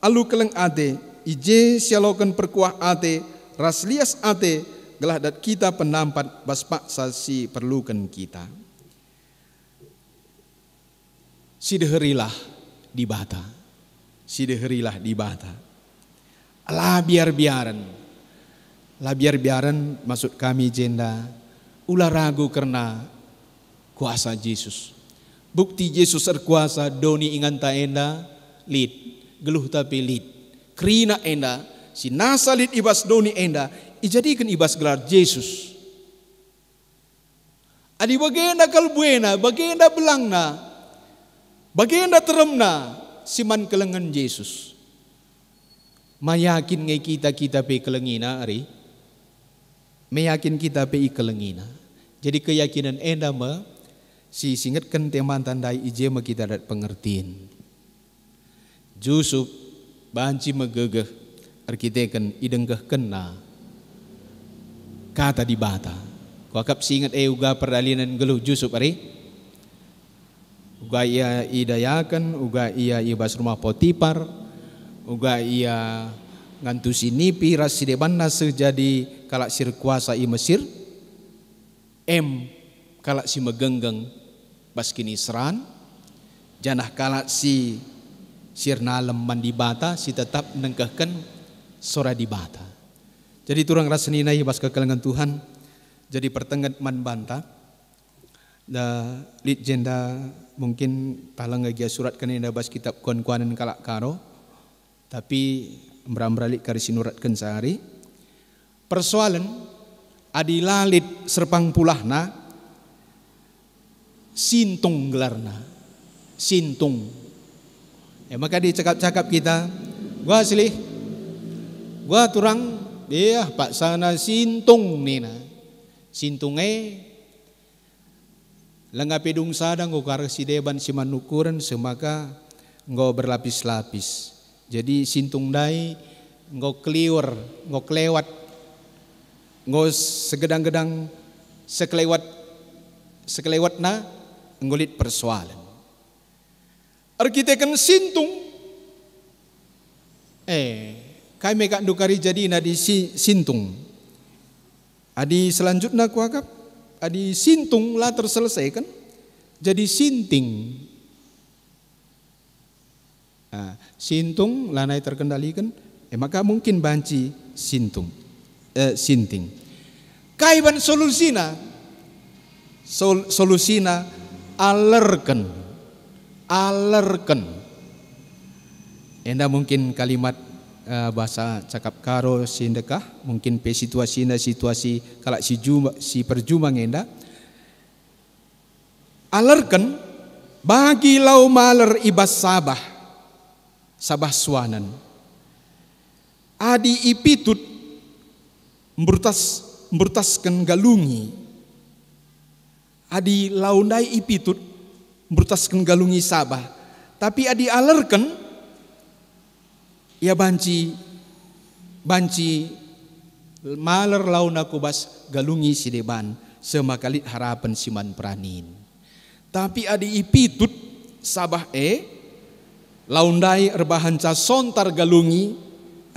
alu keleng ate, ije sialokan perkuah ate, raslias ate, gelah dat kita penampat baspak sasi perlukan kita. Sideherilah di bata. Sideherilah di bata. Alah biar-biaran. Lah biar-biaran maksud kami jenda ulah ragu karena kuasa Yesus. Bukti Yesus berkuasa doni inganta enda lid geluh tapi lid. Krina enda si nasalit ibas doni enda ijadikan ibas gelar Yesus. Adi bagenda kalbuena, bagenda belangna, bagenda teremna siman kelengan Yesus. Mayakin ngai kita pe kelengina ari. Meyakin kita pe kelengina. Jadi keyakinan enda mah si singetkan teman tandai ije mah kita dat pengertian. Jusuf banci megegeh arkiteken idenggeh kena kata di bata. Kuakap singet uga perdalinan geluh Jusuf ari. Uga ia idayakan, uga ia ibas rumah Potifar, uga ia ngantusi nipi ras sidebanna sejadi kalak sir kuasa i Mesir. Kalak si megenggeng bas kini seran. Janah kalak si sirna lemman di bata si tetap nengkehkan sora di bata. Jadi turang rasenina bas kekelengan Tuhan. Jadi pertengat man banta. Da lit jenda mungkin talang lagi surat kanenda bas kitab kuan-kuanan kalak karo. Tapi merambralik kari sinuratkan sehari. Persoalan adi lalit serpang pulahna sintung gelarna. Sintung. Maka dicakap-cakap kita, gua asli, gua turang, pak sana sintung nina. Sintungnya lenga pedung sadang go kar si deban si manukuran semaka go berlapis-lapis. Jadi sintung dai ngo kliur, ngo kelewat, ngo segedang-gedang sekelewat na ngolit persoalan. Arkitekan sintung, kami kak dukari jadi na di sintung. Adi selanjutnya kuakap, adi sintung lah terselesaikan, jadi sinting. Sintung lanai terkendalikan, maka mungkin banci sintung, sinting. Kaiban solusina alerken. Enda mungkin kalimat bahasa cakap karo sindekah, mungkin pe situasi kalak si perjumang enda. Alerken bagi lau maler ibas sabah suanan. Adi ipitut mburtaskan galungi. Adi laundai ipitut mburtaskan galungi sabah. Tapi adi alerken ia banci maler launa kubas galungi si deban semakalit harapan siman pranin. Tapi adi ipitut sabah laundai erbahan ca sontar galungi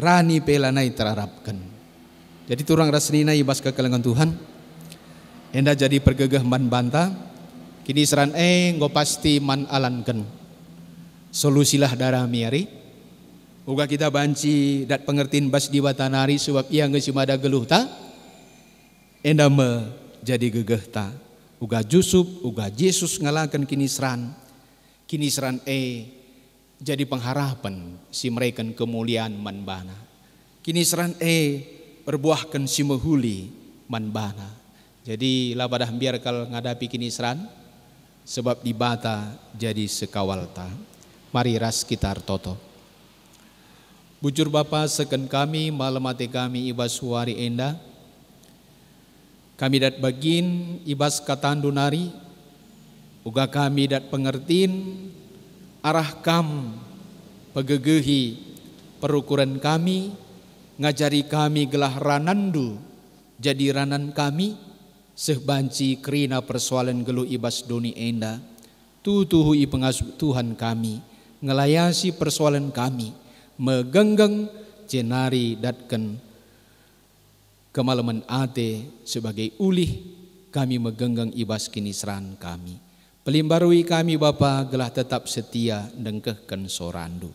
rani pelanai terharapkan. Jadi turang rasnina ibas kekelengan Tuhan. Enda jadi pergegah man banta. Kini seran nggo pasti man alanken. Solusilah darah miari. Uga kita banci dat pengertiin bas di batanari sebab ia ngesimada geluh ta. Enda me jadi gegeh ta. Uga Jusuf, uga Yesus ngalakan kini seran jadi pengharapan si mereka kemuliaan manbana. Kini seran perbuahkan si mehuli manbana. Jadi labadah biar kal ngadapi kini seran sebab di bata jadi sekawal ta. Mari ras kita toto. Bujur Bapa seken kami malam ate kami ibas suari enda. Kami dat bagin ibas katandunari. Uga kami dat pengertiin arah kam pegegehi perukuran kami, ngajari kami gelah ranandu jadi ranan kami sehbanci kerina persoalan gelu ibas doni enda tutuhui pengasuh Tuhan kami ngelayasi persoalan kami megenggeng jenari datken kemalaman ate sebagai ulih kami megenggeng ibas kini seran kami. Pelimbarui kami Bapa gelah tetap setia dengkehken sorandu.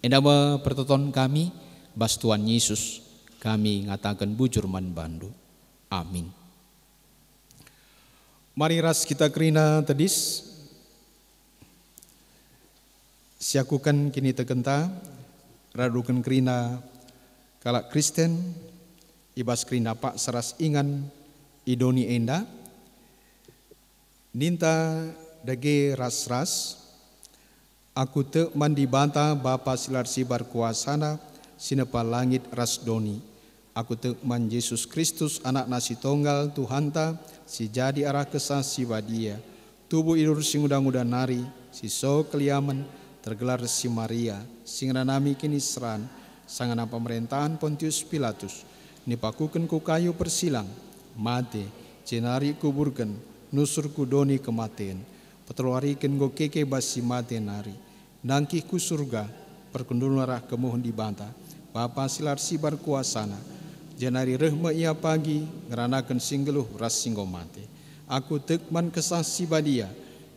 Endama pertoton kami bas Tuhan Yesus kami ngatakan bujur man bandu. Amin. Mari ras kita kerina tedis. Siakukan kini tegenta radukan kerina kalak Kristen ibas kerina pak seras ingan idoni enda. Ninta dage ras-ras, aku te mandi banta Bapa silar sibar kuasana, sinepa langit ras doni. Aku te man Yesus Kristus anak nasi tonggal Tuhanta, si jadi arah kesah si wadia. Tubuh idur sing udang-udang nari, si so keliaman, tergelar si Maria, sing nami kini seran, sangana pemerintahan Pontius Pilatus. Nipakuken ku kayu persilang, mate, jenari kuburken, nusur ku doni kematian. Petelwariken go keke basi mate nari. Nangkih ku surga, perkendunarah kemohon di banta. Bapa silar sibar kuasana. Janari rehma ia pagi, ngeranakan singgeluh ras singgo mate. Aku tekman kesah sibadia,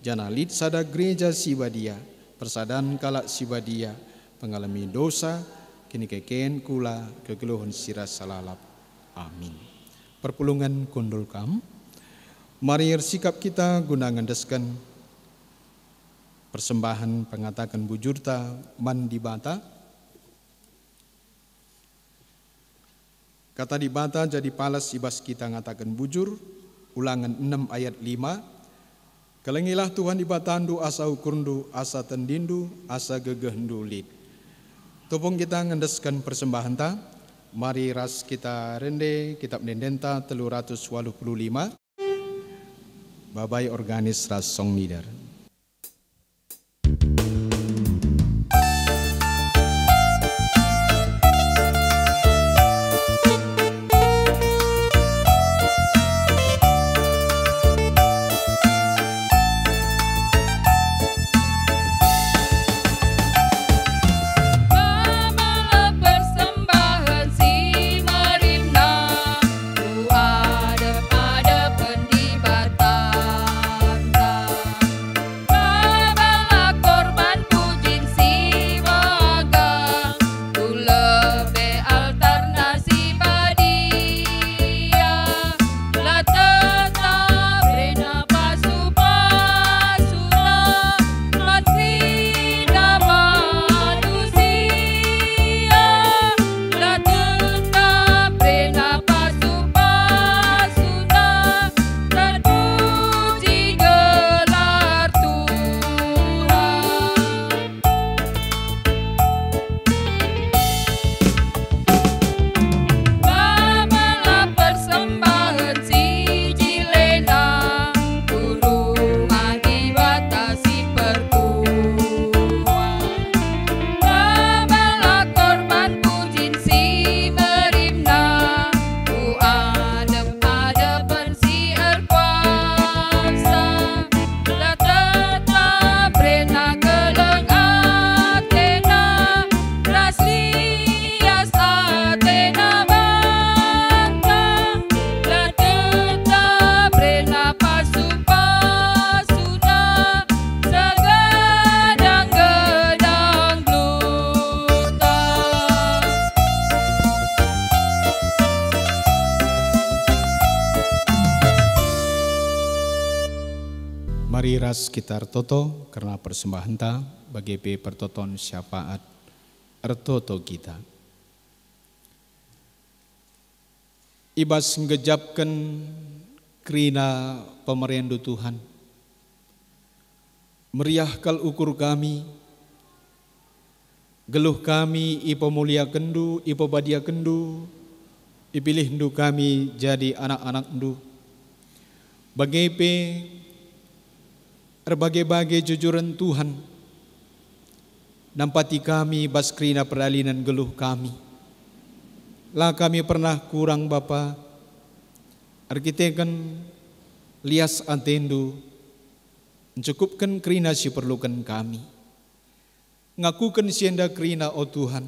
jana lid sada gereja sibadia. Persadan kalak sibadia, pengalami dosa, kini kekeen kula kegeluhan siras salalap. Amin. Perpulungan kundul kam. Mari sikap kita guna ngendeskan persembahan pengatakan bujurta man di bata. Kata di bata jadi palas ibas kita ngatakan bujur. Ulangan 6 ayat 5. Kelengilah Tuhan di batandu asa ukurndu asa tendindu asa gegehndu lid. Topong kita ngendeskan persembahan ta. Mari ras kita rende kitab Nendenta 385. Babai organis ras song mider. Mari ras kita ertoto karena persembahan ta bagi pertoton syafaat ertoto kita. Ibas ngejapkan kerina pemerendu Tuhan. Meriah kal ukur kami, geluh kami ipo mulia kendu, ipo badia kendu, ipilih ndu kami jadi anak-anak ndu. Bagepe berbagai-bagai jujuran Tuhan, nampati kami baskrina peralinan geluh kami. Lah kami pernah kurang Bapa, arkitekan lias antendu, mencukupkan krina si perlukan kami. Ngakukan sienda krina o Tuhan,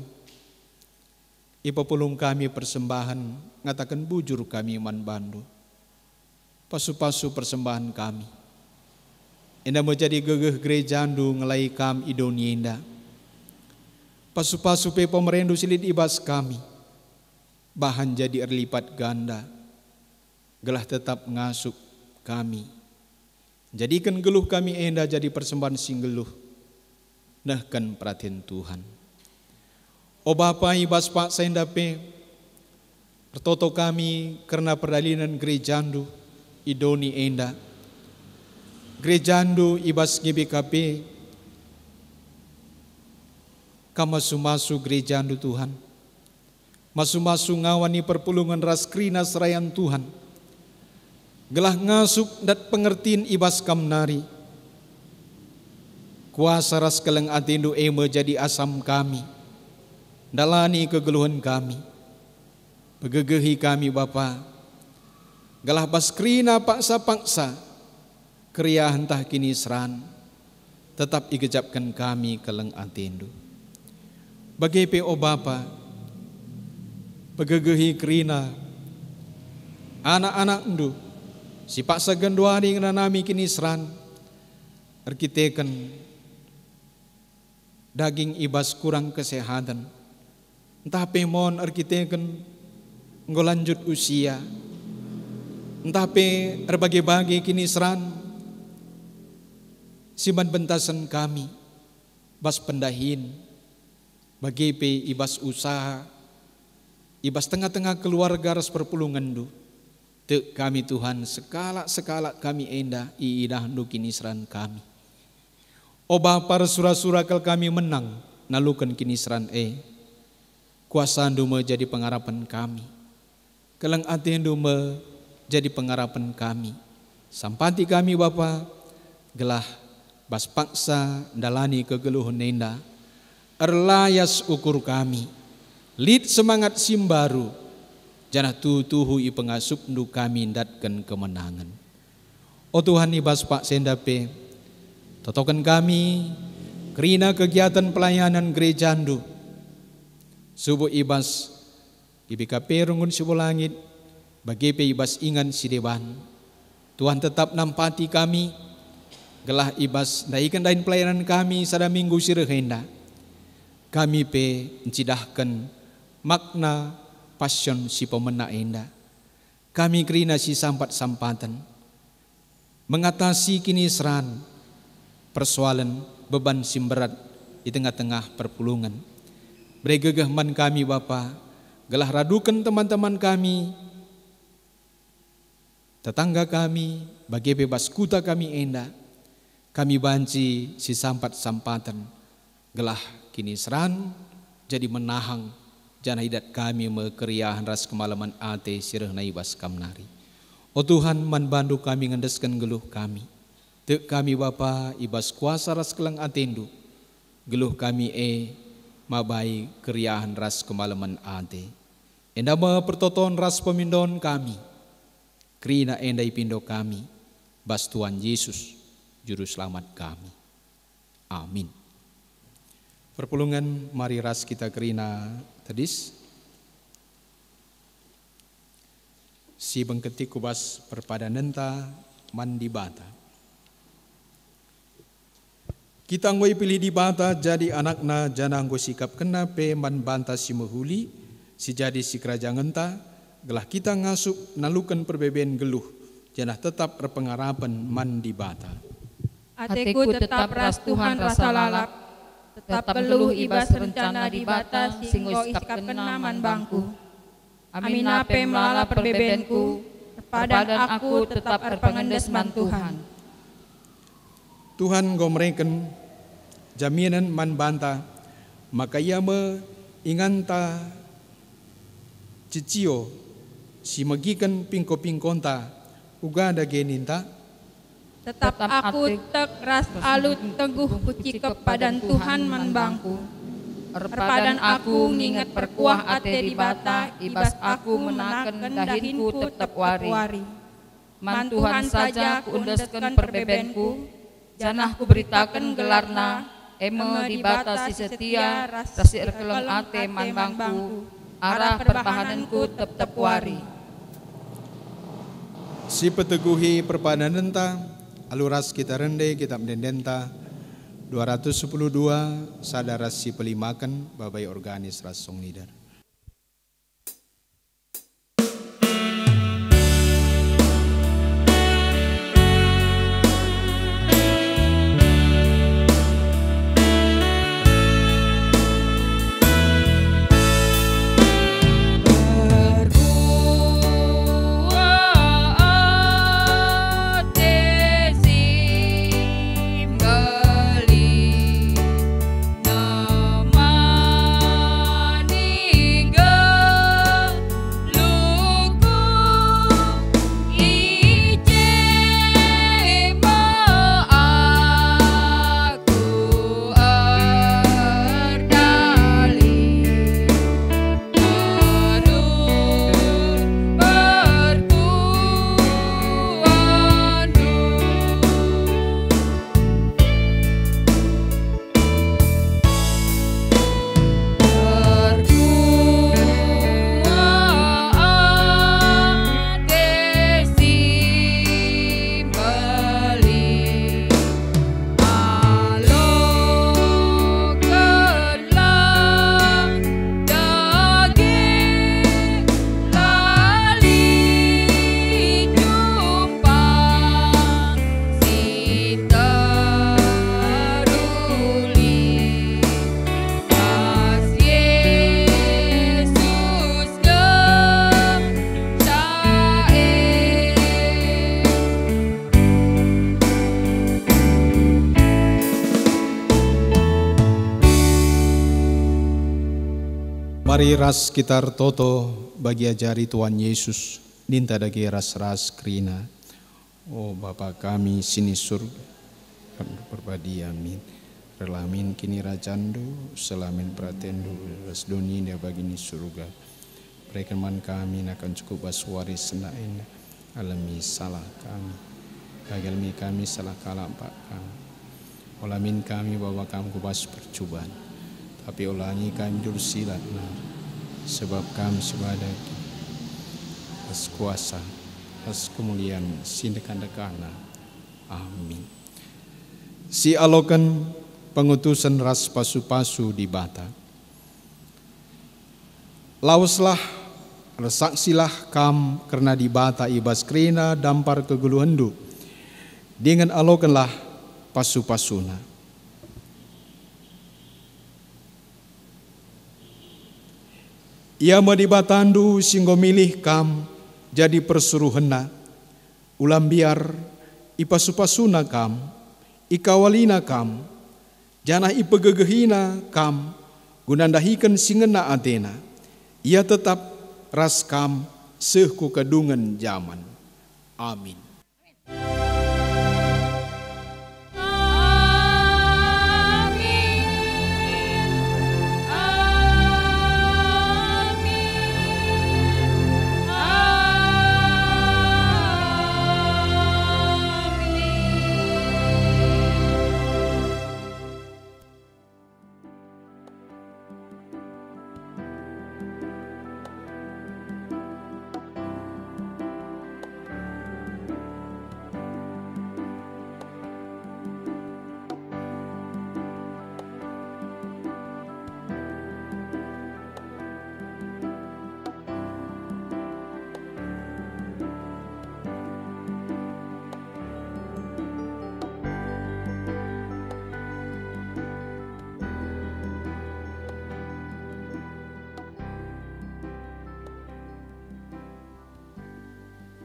ipapulung kami persembahan, ngatakan bujur kami man bandu. Pasu-pasu persembahan kami. Enda menjadi gegeh gereja andu ngelai kam idonienda. Pasu-pasu pe pemerendu silit ibas kami. Bahan jadi erlipat ganda. Gelah tetap ngasuk kami. Jadikan geluh kami enda jadi persembahan sing geluh. Nahkan perhatian Tuhan. O Bapa ibas pak saindape. Pertoto kami karena peralinan gereja andu idoni enda. Gerejandu ibas GBKP kamasu-masu gerejandu Tuhan. Masu-masu ngawani perpulungan raskrina serayan Tuhan. Gelah ngasuk dat pengertiin ibas kamnari. Kuasa ras keleng atindu eme jadi asam kami. Dalani kegeluhan kami. Begegehi kami Bapa. Gelah baskrina paksa-paksa. Kriya hentah kini seran, tetap igejapkan kami keleng atindu. Bagi PO Bapa, begegehi krina, anak-anak ndu, si paksa genduari nganami kini seran, arkiteken, daging ibas kurang kesehatan, entah pemon arkiteken, ngolanjut usia, entah pe erbagi-bagi kini seran, siman bentasan kami, bas pendahin, bagi pe ibas usaha, ibas tengah-tengah keluarga ras perpulungan du, te kami Tuhan sekala kami enda iidah du kini seran kami. O Bapa sura-sura kal kami menang, nalukan kini seran kuasa du menjadi pengharapan kami, kelang atendu menjadi pengharapan kami, sampati kami Bapa, gelah bas paksa dalani kegeluhan nenda, erlayas ukur kami, lid semangat simbaru, janah tuhu i pengasup ndu kami datkan kemenangan. O Tuhan ibas pak sendape, totokan kami, kerina kegiatan pelayanan gereja ndu, subuh ibas, IBKP rungun subuh langit, bagi pe ibas ingan si dewan, Tuhan tetap nampati kami, gelah ibas daikan dain pelayanan kami sada minggu sirehenda. Kami pe encidahkan makna passion si pemena enda. Kami kerina si sampat-sampatan. Mengatasi kini seran persoalan beban simberat di tengah-tengah perpulungan. Beregegah man kami Bapa, gelah radukan teman-teman kami, tetangga kami, bagi bebas kuta kami enda. Kami banci si sampat-sampatan, gelah kini seran jadi menahang jana hidat kami mekeriahan ras kemalaman ate sireh naibas kamnari. O Tuhan man bandu kami ngendeskan geluh kami. Tek kami Bapa ibas kuasa ras kelang atendu. Geluh kami mabai keriahan ras kemalaman ate. Enda pertoton ras pemindon kami. Krina enda ipindo kami. Bas Tuhan Yesus Juru Selamat kami. Amin. Perpulungan mari ras kita kerina tadis. Si bengketi kubas perpadanenta mandi bata. Kita ngoi pilih di bata jadi anakna janang go sikap kena pe man banta si mehuli si jadi si kerajaan enta gelah kita ngasup nalukan perbeben geluh janah tetap berpengarapan man di bata. Hatiku tetap ras Tuhan rasa lalap, tetap peluh ibas rencana di bata singgo iskap kenaman bangku. Amin nape melala perbebenku, terpadan aku tetap erpengendes man Tuhan. Tuhan gomreken jaminan man banta, maka ia me inganta cicio si magikan pingko-pingkonta uga ada geninta. Tetap aku tek ras alut teguh kucikep padan Tuhan man bangku. Erpadan aku nginget perkuah ate di bata, ibas aku menaken dahinku tetep wari. Man Tuhan saja kuundesken perbebenku, janah ku beritaken gelarna, eme di bata si setia, rasi erkeleng ate man bangku, arah perbahananku tetep wari. Si peteguhi perpadanan ta, aluras kita rende kita mendendenta 212 sadara si pelimakan babai organis rasong lider. Mari ras kitar toto bagi ajari Tuhan Yesus, ninta dagi ras-ras krina. Oh Bapa kami sini surga, berbadi amin. Relamin kini rajandu, selamin pratendu, ras doni dia bagi ni surga. Berikan man kami akan cukup baswari senain, alami salah kami. Bagalmi kami salah kalah pak kami. Olamin kami bahwa kami kubas percobaan. Tapi ulangi kami dulu silat sebab kami sebagai atas kuasa, atas kemuliaan sindekan-dekana. Amin. Si alokan pengutusan ras pasu-pasu di bata. Lauslah, resaksilah kam karena di bata ibas krina dampar keguluhendu. Dengan alokanlah pasu-pasuna. Ia madibatandu singgo milih kam jadi persuruhena, ulam biar ipasupasuna kam, ikawalina kam, janah ipegegehina kam, gunandahikan singena atena, ia tetap ras kam sehku kedungan zaman. Amin.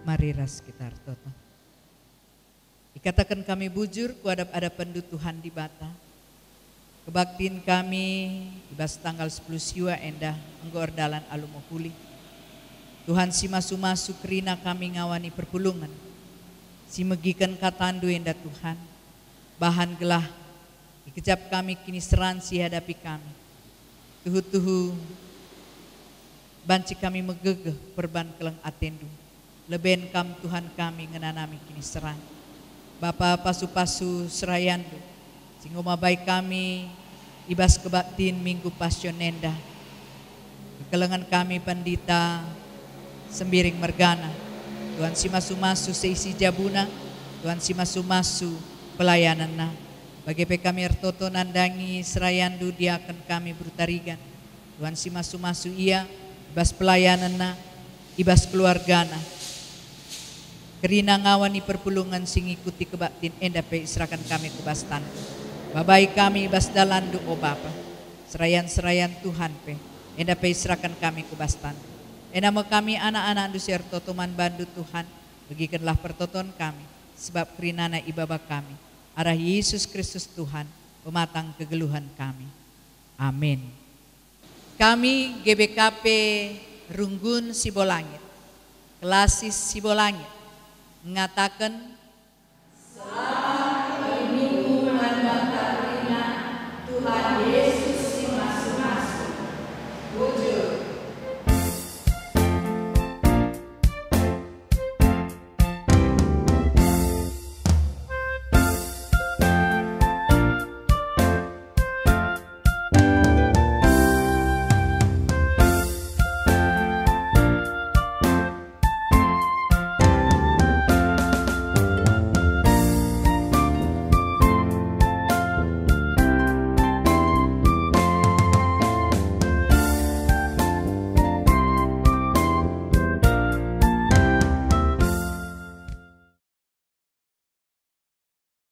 Mari ras kita artoto. Dikatakan kami bujur ku hadap-hadapan Tuhan di bata. Kebaktiin kami ibas tanggal 10 siwa endah anggo ordalan alumo pulih. Tuhan si masu-masu kerina kami ngawani perpulungan. Si megikan katandu endah Tuhan. Bahan gelah dikejap kami kini seran si hadapi kami. Tuhu-tuhu banci kami megegeh perban keleng atendu. Leben kam Tuhan kami ngenanami kini seran. Bapa pasu-pasu serayandu. Singoma baik kami ibas kebaktin minggu pasionenda. Kekelengan kami pandita sembiring mergana. Tuhan si masu-masu seisi jabuna. Tuhan si masu-masu pelayanan na. Bagi kami ertoto nandangi serayandu dia akan kami bertarigan. Tuhan si masu-masu ia ibas pelayanan na, ibas keluarga na. Kerina ngawani perpulungan sing ikuti kebaktin enda pe serahkan kami ke bastan. Babai kami ibas dalandu o Bapa. Serayan-serayan Tuhan pe enda pe serahkan kami ke bastan. Enda mo kami anak-anak andu sertoto man bandu Tuhan. Bagikanlah pertoton kami sebab kerinana ibaba kami. Arah Yesus Kristus Tuhan, pematang kegeluhan kami. Amin. Kami GBKP Runggun Sibolangit, Kelasis Sibolangit, mengatakan